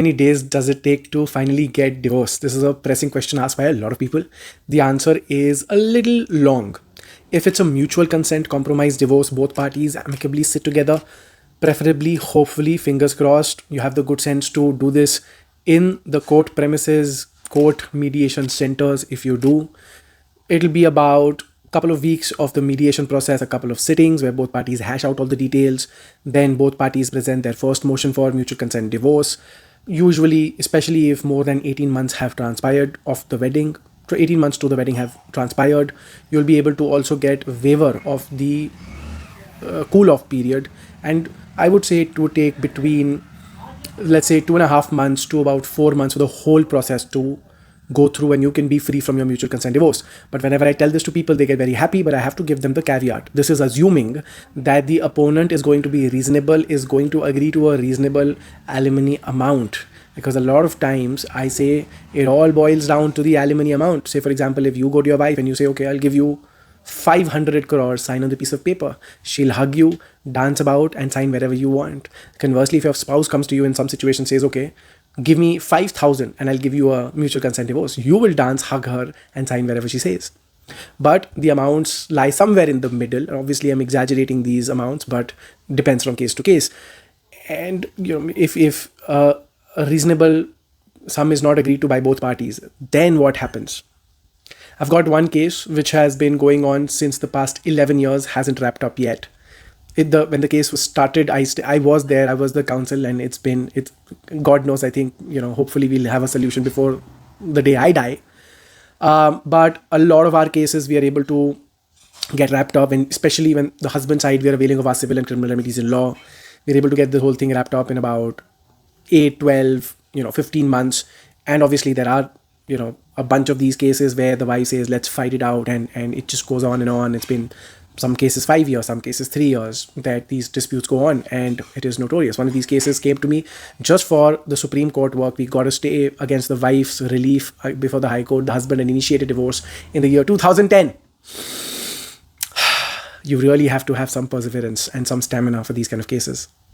many days does it take to finally get divorced? This is a pressing question asked by a lot of people. The answer is a little long. If it's a mutual consent, compromise divorce, both parties amicably sit together, preferably, hopefully, fingers crossed, you have the good sense to do this in the court premises, court mediation centers. If you do, it'll be about a couple of weeks of the mediation process, a couple of sittings where both parties hash out all the details. Then both parties present their first motion for mutual consent divorce. Usually, especially if more than 18 months have transpired of the wedding, 18 months to the wedding have transpired, you'll be able to also get waiver of the cool off period. And I would say it would take between, let's say, 2.5 months to about 4 months for the whole process to go through, and you can be free from your mutual consent divorce. But whenever I tell this to people, they get very happy, but I have to give them the caveat. This is assuming that the opponent is going to be reasonable, is going to agree to a reasonable alimony amount. Because a lot of times I say it all boils down to the alimony amount. Say, for example, if you go to your wife and you say, okay, I'll give you 500 crores, sign on the piece of paper. She'll hug you, dance about, and sign wherever you want. Conversely, if your spouse comes to you in some situation, says, okay, give me 5,000 and I'll give you a mutual consent divorce, you will dance, hug her, and sign wherever she says. But the amounts lie somewhere in the middle. Obviously, I'm exaggerating these amounts, but depends from case to case. And if a reasonable sum is not agreed to by both parties, then what happens? I've got one case which has been going on since the past 11 years, hasn't wrapped up yet. When the case was started, I was there, I was the counsel, and it's God knows, I think, hopefully we'll have a solution before the day I die. But a lot of our cases, we are able to get wrapped up, and especially when the husband side, we are availing of our civil and criminal remedies in law. We're able to get the whole thing wrapped up in about 8, 12, 15 months. And obviously there are, a bunch of these cases where the wife says, let's fight it out. And it just goes on and on. It's been some cases 5 years, some cases 3 years that these disputes go on. And it is notorious. One of these cases came to me just for the Supreme Court work. We got a stay against the wife's relief before the High Court. The husband had initiated divorce in the year 2010. You really have to have some perseverance and some stamina for these kind of cases.